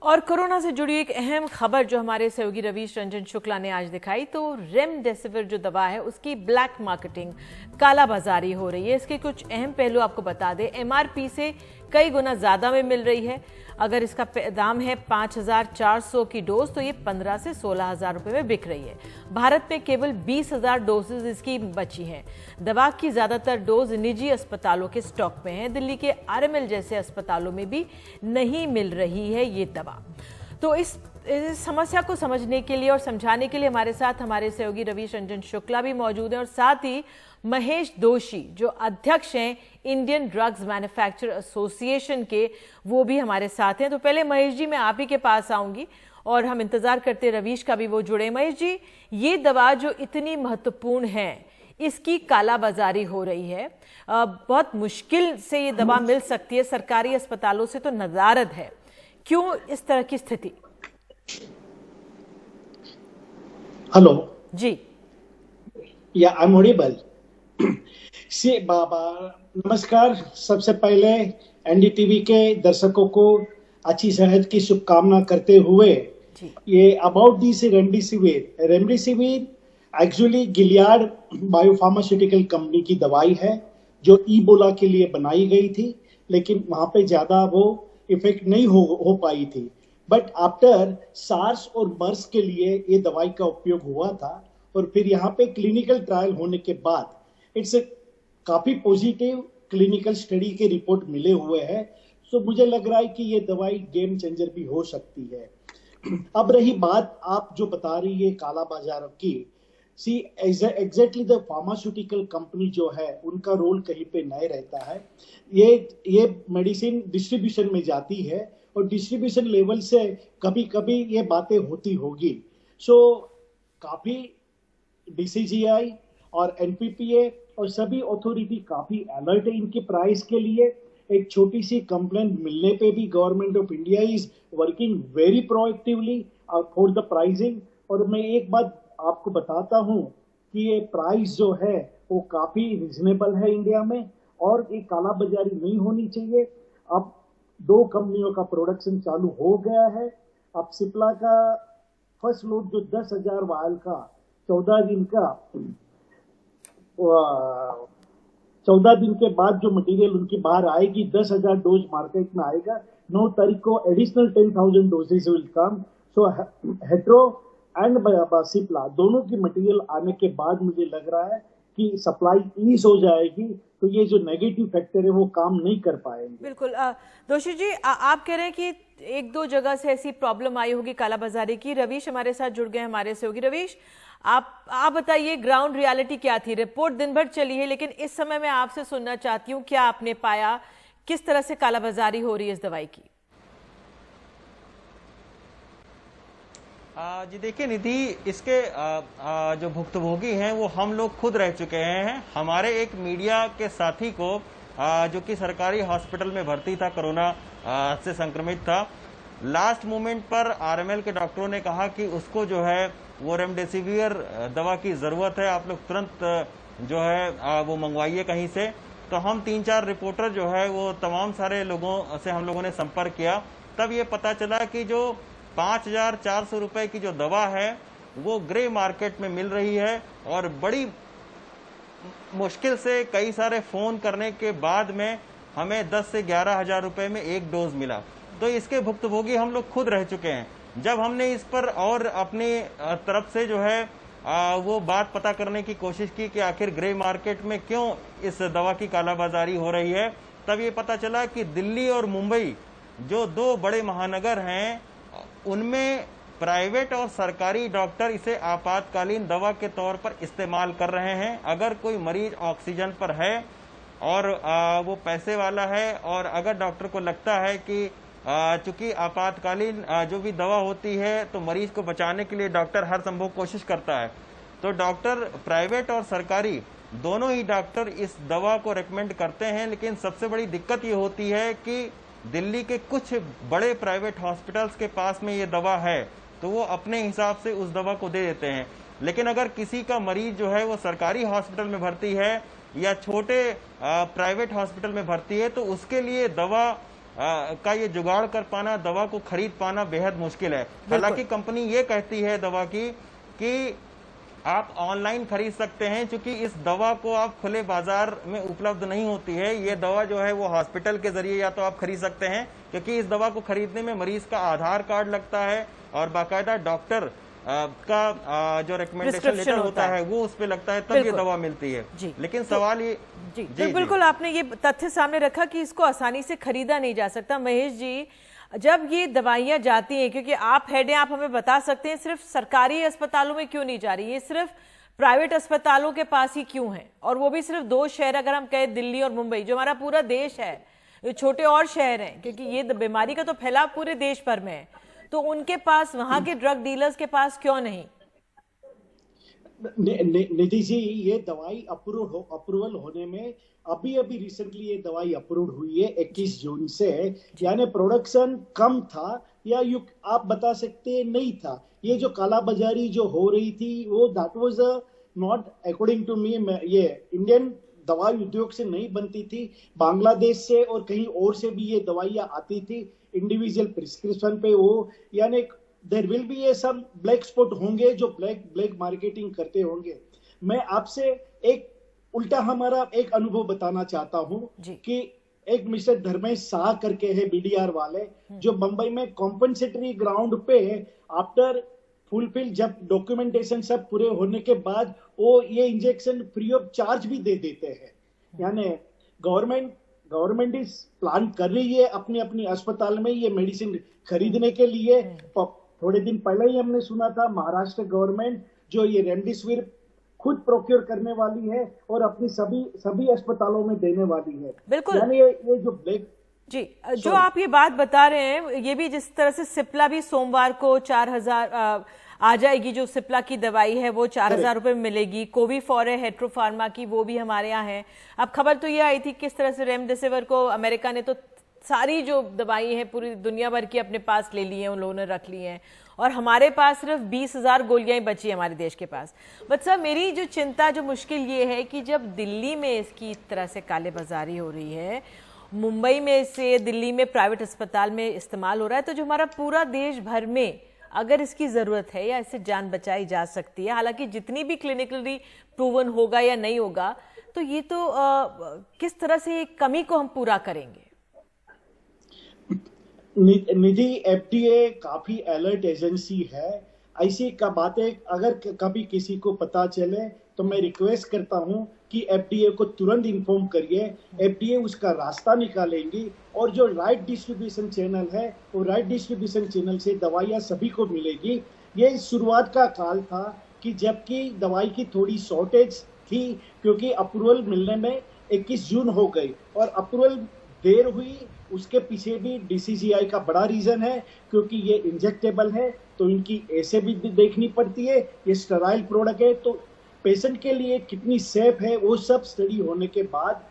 और कोरोना से जुड़ी एक अहम खबर जो हमारे सहयोगी रवीश रंजन शुक्ला ने आज दिखाई, तो रेमडेसिविर जो दवा है उसकी ब्लैक मार्केटिंग, कालाबाजारी हो रही है। इसके कुछ अहम पहलू आपको बता दें। एमआरपी से कई गुना ज्यादा में मिल रही है। अगर इसका दाम है 5,400 की डोज, तो ये 15 से 16,000 रुपए में बिक रही है। भारत में केवल 20,000 डोजेज इसकी बची हैं। दवा की ज्यादातर डोज निजी अस्पतालों के स्टॉक में है। दिल्ली के आरएमएल जैसे अस्पतालों में भी नहीं मिल रही है ये दवा। तो इस समस्या को समझने के लिए और समझाने के लिए हमारे साथ हमारे सहयोगी रवीश रंजन शुक्ला भी मौजूद हैं और साथ ही महेश दोशी जो अध्यक्ष हैं इंडियन ड्रग्स मैन्युफैक्चरर एसोसिएशन के, वो भी हमारे साथ हैं। तो पहले महेश जी, मैं आप ही के पास आऊंगी और हम इंतजार करते रवीश का भी वो जुड़े। महेश जी, ये दवा जो इतनी महत्वपूर्ण है, इसकी कालाबाजारी हो रही है। बहुत मुश्किल से ये दवा मिल सकती है, सरकारी अस्पतालों से तो नदारद है। क्यों इस तरह की स्थिति? हेलो जी, या आई एम ऑडिबल? सी बाबा, नमस्कार। सबसे पहले एनडीटीवी के दर्शकों को अच्छी सेहत की शुभकामना करते हुए जी। ये about this remdesivir actually Gilead biopharmaceutical company की दवाई है जो इबोला के लिए बनाई गई थी, लेकिन वहां पे ज्यादा वो इफेक्ट नहीं हो पाई थी। बट आफ्टर सार्स और मर्स के लिए ये दवाई का उपयोग हुआ था और फिर यहाँ पे क्लिनिकल ट्रायल होने के बाद इट्स काफी पॉजिटिव क्लिनिकल स्टडी के रिपोर्ट मिले हुए हैं। सो मुझे लग रहा है कि ये दवाई गेम चेंजर भी हो सकती है। अब रही बात आप जो बता रही है काला बाजार की, सी एग्जैक्टली द फार्मास्यूटिकल कंपनी जो है उनका रोल कहीं पे नहीं रहता है। ये मेडिसिन डिस्ट्रीब्यूशन में जाती है और डिस्ट्रीब्यूशन लेवल से कभी कभी ये बातें होती होगी। सो काफी डीसीजीआई और एनपीपीए और सभी अथॉरिटी काफी अलर्ट है इनके प्राइस के लिए। एक छोटी सी कंप्लेंट मिलने पे भी government of India is working very proactively for the pricing. और मैं एक बात आपको बताता हूं कि ये प्राइस जो है वो काफी रिजनेबल है इंडिया में और ये कालाबाजारी नहीं होनी चाहिए। अब 2 कंपनियों का प्रोडक्शन चालू हो गया है। अब सिप्ला का फर्स्ट लोड जो 10,000 वायल का 14 दिन के बाद जो मटेरियल उनकी बाहर आएगी, 10,000 डोज मार्केट में आएगा। 9 तारीख को additional 10,000 doses will come. So Hetero and Cipla दोनों की मटेरियल आने के बाद मुझे लग रहा है कि सप्लाई ईज हो जाएगी, तो ये जो नेगेटिव फैक्टर है वो काम नहीं कर पाएंगे। बिल्कुल। दोशी जी, आप कह रहे हैं कि 1-2 जगह से ऐसी प्रॉब्लम आई होगी कालाबाजारी की। रवीश हमारे साथ जुड़ गए हमारे सहयोगी। रवीश, आप बताइए ग्राउंड रियलिटी क्या थी? रिपोर्ट दिन भर चली है, लेकिन इस समय मैं आपसे सुनना चाहती हूँ, क्या आपने पाया, किस तरह से कालाबाजारी हो रही है इस दवाई की? जी देखिए निधि, इसके जो भुक्तभोगी हैं वो हम लोग खुद रह चुके हैं। हमारे एक मीडिया के साथी को जो कि सरकारी हॉस्पिटल में भर्ती था, कोरोना से संक्रमित था, लास्ट मोमेंट पर आरएमएल के डॉक्टरों ने कहा कि उसको जो है वो रेमडेसिविर दवा की जरूरत है, आप लोग तुरंत जो है वो मंगवाइए कहीं से। तो हम 3-4 रिपोर्टर जो है वो तमाम सारे लोगों से हम लोगों ने संपर्क किया। तब ये पता चला कि जो 5,400 रुपए की जो दवा है वो ग्रे मार्केट में मिल रही है और बड़ी मुश्किल से कई सारे फोन करने के बाद में हमें 10 से 11,000 रुपए में एक डोज मिला। तो इसके भुक्तभोगी हम लोग खुद रह चुके हैं। जब हमने इस पर और अपनी तरफ से जो है वो बात पता करने की कोशिश की कि आखिर ग्रे मार्केट में क्यों इस दवा की कालाबाजारी हो रही है, तब ये पता चला कि दिल्ली और मुंबई जो 2 बड़े महानगर हैं उनमें प्राइवेट और सरकारी डॉक्टर इसे आपातकालीन दवा के तौर पर इस्तेमाल कर रहे हैं। अगर कोई मरीज ऑक्सीजन पर है और वो पैसे वाला है और अगर डॉक्टर को लगता है कि चूंकि आपातकालीन जो भी दवा होती है तो मरीज को बचाने के लिए डॉक्टर हर संभव कोशिश करता है, तो डॉक्टर प्राइवेट और सरकारी दोनों ही डॉक्टर इस दवा को रेकमेंड करते हैं। लेकिन सबसे बड़ी दिक्कत ये होती है कि दिल्ली के कुछ बड़े प्राइवेट हॉस्पिटल्स के पास में ये दवा है तो वो अपने हिसाब से उस दवा को दे देते हैं। लेकिन अगर किसी का मरीज जो है वो सरकारी हॉस्पिटल में भर्ती है या छोटे प्राइवेट हॉस्पिटल में भर्ती है तो उसके लिए दवा का ये जुगाड़ कर पाना, दवा को खरीद पाना बेहद मुश्किल है। हालांकि कंपनी ये कहती है दवा की कि आप ऑनलाइन खरीद सकते हैं, क्योंकि इस दवा को आप खुले बाजार में उपलब्ध नहीं होती है। ये दवा जो है वो हॉस्पिटल के जरिए या तो आप खरीद सकते हैं, क्योंकि इस दवा को खरीदने में मरीज का आधार कार्ड लगता है और बाकायदा डॉक्टर का जो रिकमेंडेशन लेटर होता है वो उस पे लगता है, तब ये दवा मिलती है। लेकिन सवाल ये जी बिल्कुल आपने ये तथ्य सामने रखा कि इसको आसानी से खरीदा नहीं जा सकता। महेश जी, जब ये दवाइयां जाती हैं, क्योंकि आप हेड हैं, आप हमें बता सकते हैं सिर्फ सरकारी अस्पतालों में क्यों नहीं जा रही, ये सिर्फ प्राइवेट अस्पतालों के पास ही क्यों है? और वो भी सिर्फ 2 शहर, अगर हम कहें दिल्ली और मुंबई, जो हमारा पूरा देश है, ये छोटे और शहर हैं, क्योंकि ये बीमारी का तो फैलाव पूरे देश भर में है, तो उनके पास, वहां के ड्रग डीलर्स के पास क्यों नहीं? निधि जी, ये दवाई अप्रूवल होने में अभी रिसेंटली ये दवाई अप्रूव हुई है 21 जून से, यानी प्रोडक्शन कम था या आप बता सकते हैं नहीं था। ये जो कालाबाजारी जो हो रही थी वो that was not according to me, ये इंडियन दवाई उद्योग से नहीं बनती थी, बांग्लादेश से और कहीं और से भी ये दवाइयां आती थी इंडिविजुअल प्रिस्क्रिप्शन पे। वो यानी there will be some black spot होंगे जो ब्लैक मार्केटिंग करते होंगे। मैं आपसे एक उल्टा हमारा एक अनुभव बताना चाहता हूं कि एक मिस्टर धर्मेश शाह करके है बीडीआर वाले, जो मुंबई में कॉम्पनसेटरी ग्राउंड पे आफ्टर फुलफिल, जब डॉक्यूमेंटेशन सब पूरे होने के बाद वो ये इंजेक्शन फ्री ऑफ चार्ज भी दे देते हैं। यानी गवर्नमेंट इस प्लान कर रही है अपनी अपनी अस्पताल में ये मेडिसिन खरीदने के लिए। थोड़े दिन पहले ही हमने सुना था महाराष्ट्र गवर्नमेंट जो ये रेमडेसिविर खुद प्रोक्योर करने वाली है और अपनी सभी अस्पतालों में देने वाली है। बिल्कुल, यानी ये जो ब्लैक जी जो आप ये बात बता रहे हैं, ये भी जिस तरह से सिप्ला भी सोमवार को 4000 आ जाएगी, जो सिप्ला की दवाई है वो 4000 रुपए में मिलेगी। कोविफॉर है हेट्रो फार्मा की, वो भी हमारे यहाँ है। अब खबर तो ये आई थी किस तरह से रेमडेसिविर को अमेरिका ने तो सारी जो दवाई है पूरी दुनिया भर की अपने पास ले ली है, उन लोगों ने रख ली है, और हमारे पास सिर्फ 20,000 गोलियां बची हमारे देश के पास। बट सर, मेरी जो चिंता, जो मुश्किल ये है कि जब दिल्ली में इसकी तरह से काले बाजारी हो रही है, मुंबई में से दिल्ली में प्राइवेट अस्पताल में इस्तेमाल हो रहा है, तो जो हमारा पूरा देश भर में अगर इसकी जरूरत है या इससे जान बचाई जा सकती है, हालांकि जितनी भी क्लिनिकली प्रूवन होगा या नहीं होगा, तो ये तो किस तरह से कमी को हम पूरा करेंगे? निधि, एफडीए काफी अलर्ट एजेंसी है। ऐसी का बातें अगर कभी किसी को पता चले तो मैं रिक्वेस्ट करता हूं कि एफडीए को तुरंत इन्फॉर्म करिए। एफडीए उसका रास्ता निकालेंगी और जो राइट डिस्ट्रीब्यूशन चैनल है वो राइट डिस्ट्रीब्यूशन चैनल से दवाइयां सभी को मिलेगी। ये शुरुआत का काल था कि जबकि दवाई की थोड़ी शॉर्टेज थी, क्योंकि अप्रूवल मिलने में 21 जून हो गई और अप्रूवल देर हुई। उसके पीछे भी डीसीजीआई का बड़ा रीजन है, क्योंकि ये इंजेक्टेबल है तो इनकी ऐसे भी देखनी पड़ती है, ये स्टेराइल प्रोडक्ट है तो पेशेंट के लिए कितनी सेफ है वो सब स्टडी होने के बाद।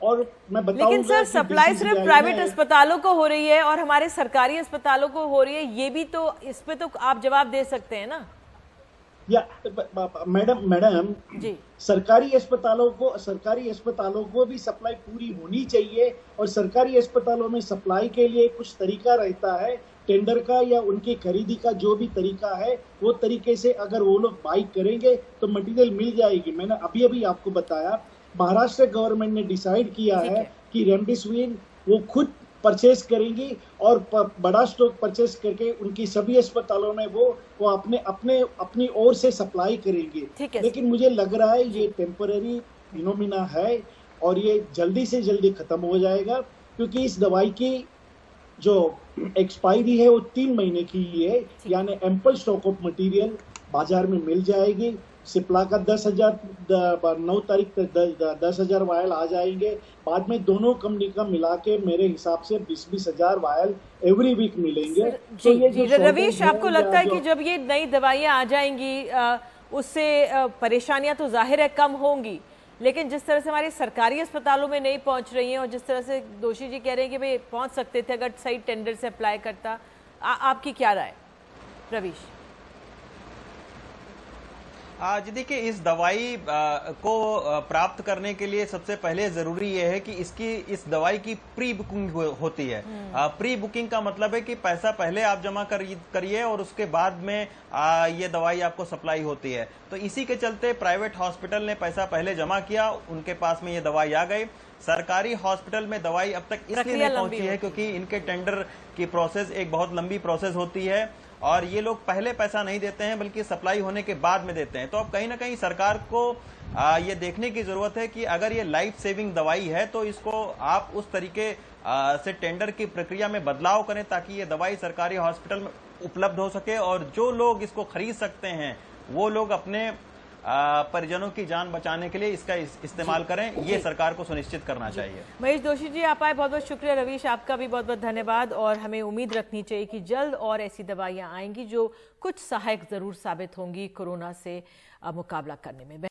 और मैं बताऊंगा, लेकिन सर सप्लाई सिर्फ प्राइवेट अस्पतालों को हो रही है और हमारे सरकारी अस्पतालों को हो रही है, ये भी तो, इस पे तो आप जवाब दे सकते हैं ना? या मैडम जी, सरकारी अस्पतालों को भी सप्लाई पूरी होनी चाहिए और सरकारी अस्पतालों में सप्लाई के लिए कुछ तरीका रहता है टेंडर का या उनकी खरीदी का, जो भी तरीका है वो तरीके से अगर वो लोग बाई करेंगे तो मटेरियल मिल जाएगी। मैंने अभी आपको बताया महाराष्ट्र गवर्नमेंट ने डिसाइड किया है कि रेमडेसिविर वो खुद परचेज करेंगी और बड़ा स्टॉक परचेज करके उनकी सभी अस्पतालों में वो अपनी ओर से सप्लाई करेंगे। लेकिन मुझे लग रहा है ये टेम्पररी फिनोमिना है और ये जल्दी से जल्दी खत्म हो जाएगा, क्योंकि इस दवाई की जो एक्सपायरी है वो 3 महीने की है। यानी एम्पल स्टॉक ऑफ मटेरियल बाजार में मिल जाएगी। सिप्ला का 9 तारीख तक 10,000 वायल आ जाएंगे। बाद में दोनों कंपनी का मिला के मेरे हिसाब से 20,000 वायल एवरी वीक मिलेंगे। तो ये रवीश, आपको लगता है कि जब ये नई दवाइयां आ जाएंगी उससे परेशानियां तो जाहिर है कम होंगी, लेकिन जिस तरह से हमारे सरकारी अस्पतालों में नहीं पहुंच रही हैं और जिस तरह से दोषी जी कह रहे हैं कि भाई पहुंच सकते थे अगर सही टेंडर से अप्लाई करता, आपकी क्या राय रवीश? आज देखिए, इस दवाई को प्राप्त करने के लिए सबसे पहले जरूरी यह है कि इस दवाई की प्री बुकिंग होती है। प्री बुकिंग का मतलब है कि पैसा पहले आप जमा करिए और उसके बाद में ये दवाई आपको सप्लाई होती है। तो इसी के चलते प्राइवेट हॉस्पिटल ने पैसा पहले जमा किया, उनके पास में ये दवाई आ गई। सरकारी हॉस्पिटल में दवाई अब तक इसलिए नहीं पहुंची है क्योंकि इनके टेंडर की प्रोसेस एक बहुत लंबी प्रोसेस होती है और ये लोग पहले पैसा नहीं देते हैं बल्कि सप्लाई होने के बाद में देते हैं। तो अब कहीं ना कहीं सरकार को ये देखने की जरूरत है कि अगर ये लाइफ सेविंग दवाई है तो इसको आप उस तरीके से टेंडर की प्रक्रिया में बदलाव करें ताकि ये दवाई सरकारी हॉस्पिटल में उपलब्ध हो सके और जो लोग इसको खरीद सकते हैं वो लोग अपने परिजनों की जान बचाने के लिए इसका इस्तेमाल करें। ये सरकार को सुनिश्चित करना चाहिए। महेश जोशी जी, आप आए, बहुत बहुत शुक्रिया। रवीश, आपका भी बहुत बहुत धन्यवाद। और हमें उम्मीद रखनी चाहिए कि जल्द और ऐसी दवाइयां आएंगी जो कुछ सहायक जरूर साबित होंगी कोरोना से मुकाबला करने में।